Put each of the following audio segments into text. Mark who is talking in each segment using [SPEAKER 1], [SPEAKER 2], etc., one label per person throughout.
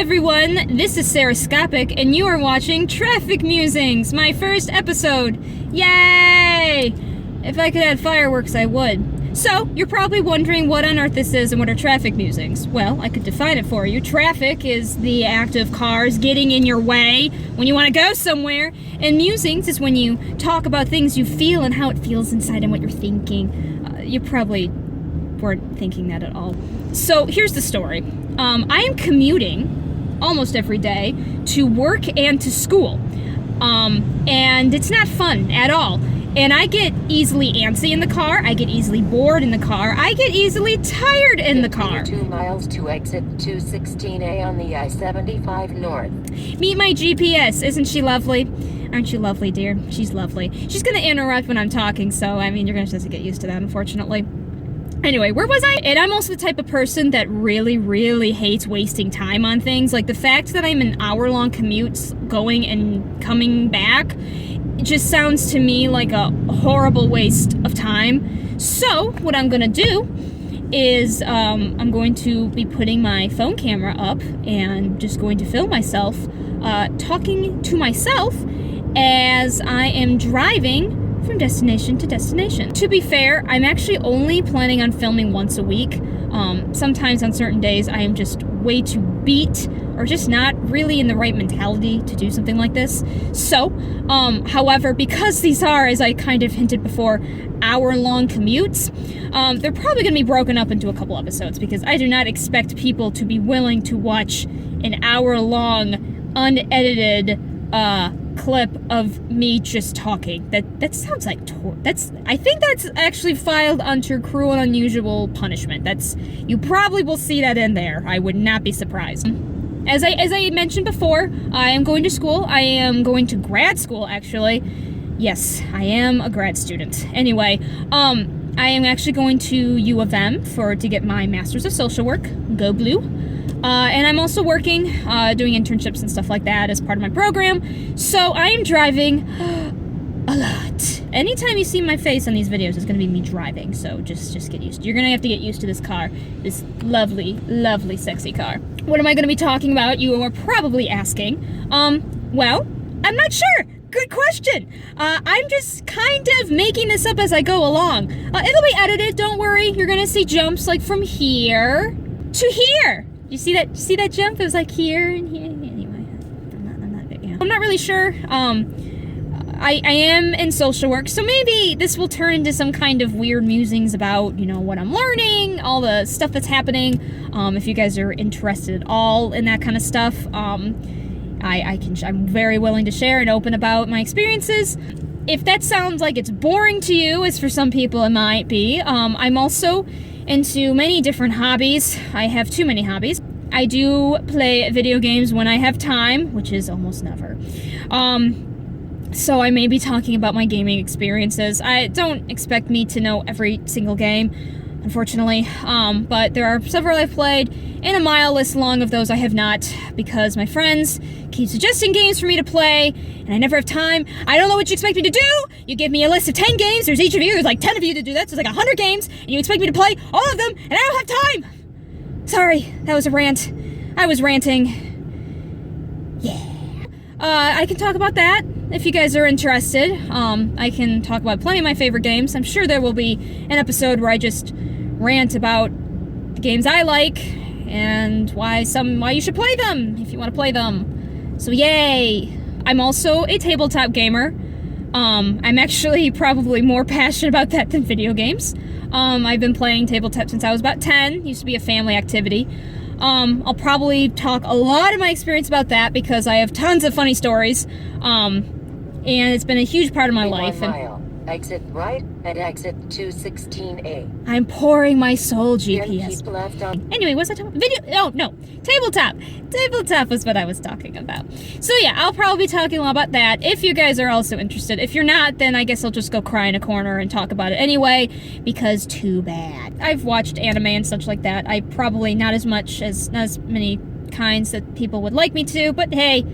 [SPEAKER 1] everyone, this is Sarahscopic, and you are watching Traffic Musings, my first episode. Yay! If I could add fireworks, I would. So, you're probably wondering what on earth this is and what are traffic musings. Well, I could define it for you. Traffic is the act of cars getting in your way when you want to go somewhere, and musings is when you talk about things you feel and how it feels inside and what you're thinking. You probably weren't thinking that at all. So, here's the story. I am commuting almost every day to work and to school. And it's not fun at all. And I get easily antsy in the car. I get easily bored in the car. I get easily tired in the car.
[SPEAKER 2] 2 miles to exit 216A on the I-75 North.
[SPEAKER 1] Meet my GPS. Isn't she lovely? Aren't you lovely, dear? She's lovely. She's going to interrupt when I'm talking, so, I mean, you're going to have to get used to that, unfortunately. Anyway, where was I? And I'm also the type of person that really, really hates wasting time on things. Like, the fact that I'm in hour-long commutes going and coming back, it just sounds to me like a horrible waste of time. So, what I'm gonna do is, I'm going to be putting my phone camera up and just going to film myself, talking to myself as I am driving from destination to destination. To be fair, I'm actually only planning on filming once a week. Sometimes on certain days I am just way too beat or just not really in the right mentality to do something like this. So, however, because these are, as I kind of hinted before, hour-long commutes, they're probably going to be broken up into a couple episodes because I do not expect people to be willing to watch an hour-long, unedited, clip of me just talking. That sounds like I think that's actually filed under cruel and unusual punishment. You probably will see that in there. I would not be surprised. As I mentioned before, I am going to school. I am going to grad school, actually. Yes, I am a grad student. Anyway, I am actually going to U of M to get my Master's of Social Work. Go Blue. And I'm also working, doing internships and stuff like that as part of my program. So I am driving a lot. Anytime you see my face on these videos, it's going to be me driving. So just get used. You're going to have to get used to this car. This lovely, lovely, sexy car. What am I going to be talking about? You are probably asking. Well, I'm not sure. Good question. I'm just kind of making this up as I go along. It'll be edited. Don't worry. You're going to see jumps like from here to here. You see that? See that jump? It was like here and here. Anyway, I'm not really sure. I am in social work, so maybe this will turn into some kind of weird musings about, what I'm learning, all the stuff that's happening. If you guys are interested at all in that kind of stuff, I'm very willing to share and open about my experiences. If that sounds like it's boring to you, as for some people it might be, I'm also into many different hobbies. I have too many hobbies. I do play video games when I have time, which is almost never. So I may be talking about my gaming experiences. I don't expect me to know every single game, unfortunately, but there are several I've played, and a mile list long of those I have not, because my friends keep suggesting games for me to play, and I never have time. I don't know what you expect me to do. You give me a list of 10 games, there's each of you, there's like 10 of you to do that, so it's like 100 games, and you expect me to play all of them, and I don't have time! Sorry, that was a rant. I was ranting. Yeah. I can talk about that if you guys are interested. I can talk about plenty of my favorite games. I'm sure there will be an episode where I just rant about the games I like and why you should play them if you want to play them. So yay! I'm also a tabletop gamer. I'm actually probably more passionate about that than video games. I've been playing tabletop since I was about 10. Used to be a family activity. I'll probably talk a lot of my experience about that because I have tons of funny stories. And it's been a huge part of my life.
[SPEAKER 2] 1 mile. Exit right at exit 216A.
[SPEAKER 1] I'm pouring my soul, GPS.
[SPEAKER 2] Keep left on.
[SPEAKER 1] Anyway, what's I talking about? Video? Oh, no. Tabletop. Tabletop was what I was talking about. So yeah, I'll probably be talking a lot about that if you guys are also interested. If you're not, then I guess I'll just go cry in a corner and talk about it anyway, because too bad. I've watched anime and such like that. I probably not as many kinds that people would like me to, but hey,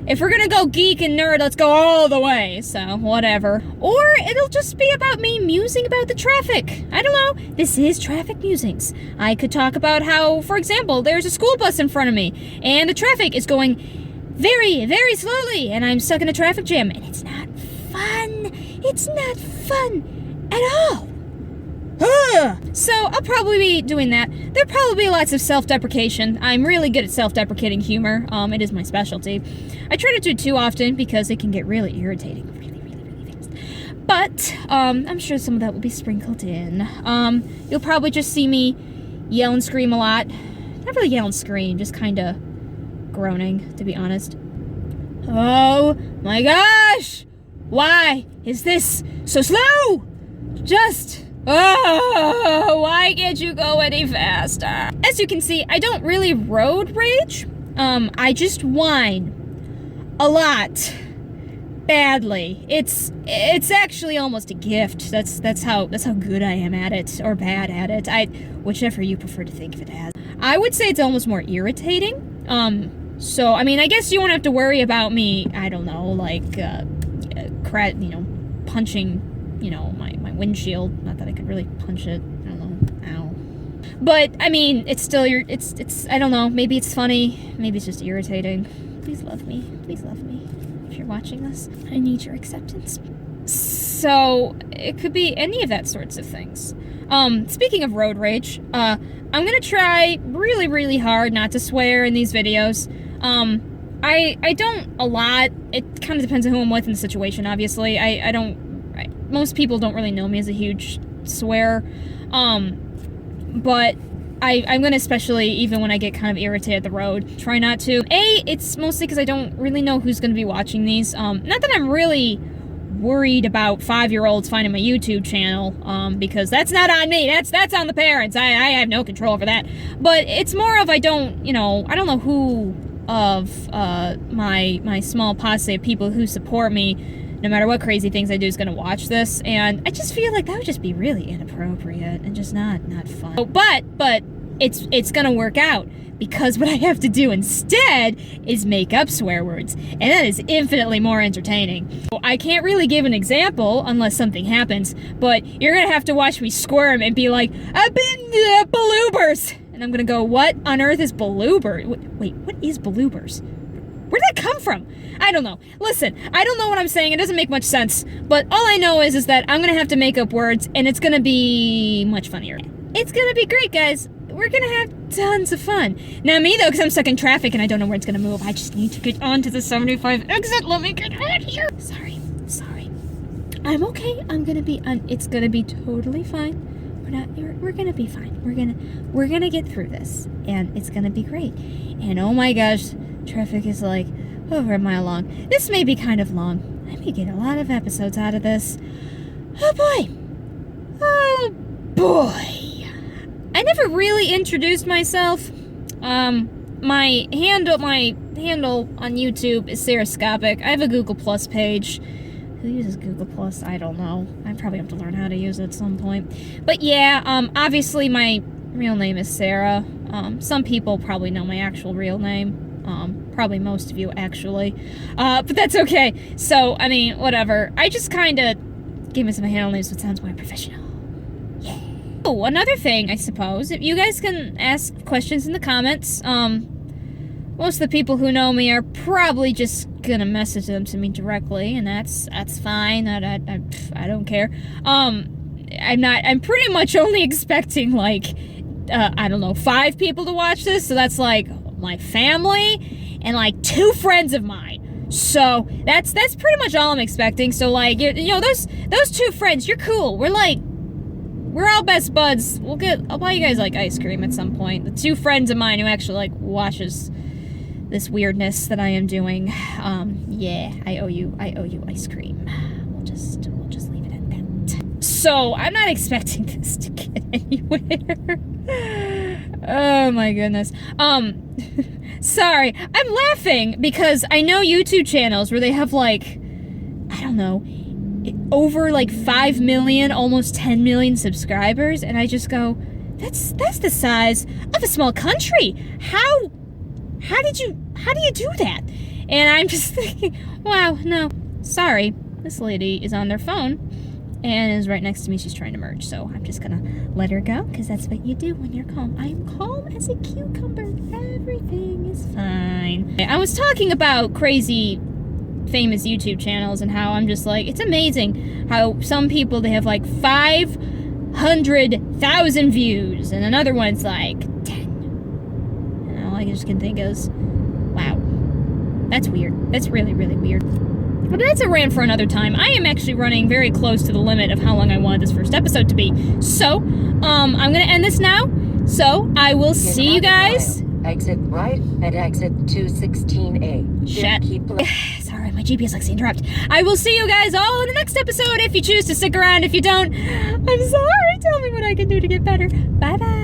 [SPEAKER 1] if we're gonna go geek and nerd, let's go all the way, so whatever. Or it'll just be about me musing about the traffic. I don't know. This is Traffic Musings. I could talk about how, for example, there's a school bus in front of me, and the traffic is going very, very slowly, and I'm stuck in a traffic jam, and it's not fun. It's not fun at all. So I'll probably be doing that. There'll probably be lots of self-deprecation. I'm really good at self-deprecating humor. It is my specialty. I try not to do it too often because it can get really irritating really fast. But I'm sure some of that will be sprinkled in. You'll probably just see me yell and scream a lot. Not really yell and scream, just kind of groaning, to be honest. Oh my gosh! Why is this so slow? Just... oh, why can't you go any faster? As you can see, I don't really road rage. I just whine a lot, badly. It's actually almost a gift. That's how good I am at it, or bad at it. Whichever you prefer to think of it as. I would say it's almost more irritating. So I mean, I guess you won't have to worry about me. I don't know, like, punching. My windshield. Not that I could really punch it. I don't know. Ow. But, I mean, it's still it's I don't know. Maybe it's funny. Maybe it's just irritating. Please love me. Please love me. If you're watching this, I need your acceptance. So, it could be any of that sorts of things. Speaking of road rage, I'm gonna try really, really hard not to swear in these videos. I don't a lot. It kind of depends on who I'm with in the situation, obviously. Most people don't really know me as a huge swearer, but I'm gonna, especially even when I get kind of irritated at the road, try not to. It's mostly because I don't really know who's gonna be watching these. Not that I'm really worried about 5-year-olds finding my YouTube channel, because that's not on me. That's on the parents. I have no control over that. But it's more of I don't know who of my small posse of people who support me, no matter what crazy things I do, is going to watch this, and I just feel like that would just be really inappropriate and just not fun. But it's going to work out, because what I have to do instead is make up swear words, and that is infinitely more entertaining. I can't really give an example unless something happens, but you're going to have to watch me squirm and be like, I've been baloobers! And I'm going to go, what on earth is baloober? Wait, what is baloobers? Where'd that come from? I don't know. Listen, I don't know what I'm saying. It doesn't make much sense. But all I know is that I'm going to have to make up words, and it's going to be much funnier. It's going to be great, guys. We're going to have tons of fun. Now me, though, because I'm stuck in traffic and I don't know where it's going to move, I just need to get onto the 75 exit. Let me get out of here. Sorry. I'm okay. It's going to be totally fine. We're going to be fine. We're going to get through this, and it's going to be great. And oh my gosh, traffic is like over a mile long. This may be kind of long. I may get a lot of episodes out of this. Oh boy. I never really introduced myself. My handle on YouTube is Sarahscopic. I have a Google Plus page. Who uses Google Plus? I don't know. I probably have to learn how to use it at some point. But yeah, obviously my real name is Sarah. Some people probably know my actual real name. Probably most of you, actually. But that's okay. So, I mean, whatever. I just kind of gave me some handle names so it sounds more professional. Yeah. Oh, another thing, I suppose. If you guys can ask questions in the comments. Most of the people who know me are probably just gonna message them to me directly, and that's fine. I don't care. I'm pretty much only expecting, like, I don't know, 5 people to watch this, so that's like my family and like 2 friends of mine. So that's pretty much all I'm expecting. So like, those 2 friends, you're cool. We're all best buds. I'll buy you guys like ice cream at some point. The 2 friends of mine who actually like watches this weirdness that I am doing. Yeah, I owe you ice cream. We'll just leave it at that. So I'm not expecting this to get anywhere. Oh my goodness. Sorry, I'm laughing because I know YouTube channels where they have like, I don't know, over like 5 million, almost 10 million subscribers, and I just go, that's the size of a small country. How do you do that? And I'm just thinking, wow, no, sorry. This lady is on their phone and is right next to me. She's trying to merge, so I'm just gonna let her go because that's what you do when you're calm. I am calm as a cucumber. Everything is fine. I was talking about crazy famous YouTube channels and how I'm just like, it's amazing how some people, they have like 500,000 views and another one's like 10. And all I just can think is, wow, that's weird. That's really, really weird. But that's a rant for another time. I am actually running very close to the limit of how long I wanted this first episode to be. So, I'm gonna end this now. So, I will see you guys.
[SPEAKER 2] Exit right at exit 216A.
[SPEAKER 1] Shit. Sorry, my GPS likes to interrupt. I will see you guys all in the next episode if you choose to stick around. If you don't, I'm sorry. Tell me what I can do to get better. Bye-bye.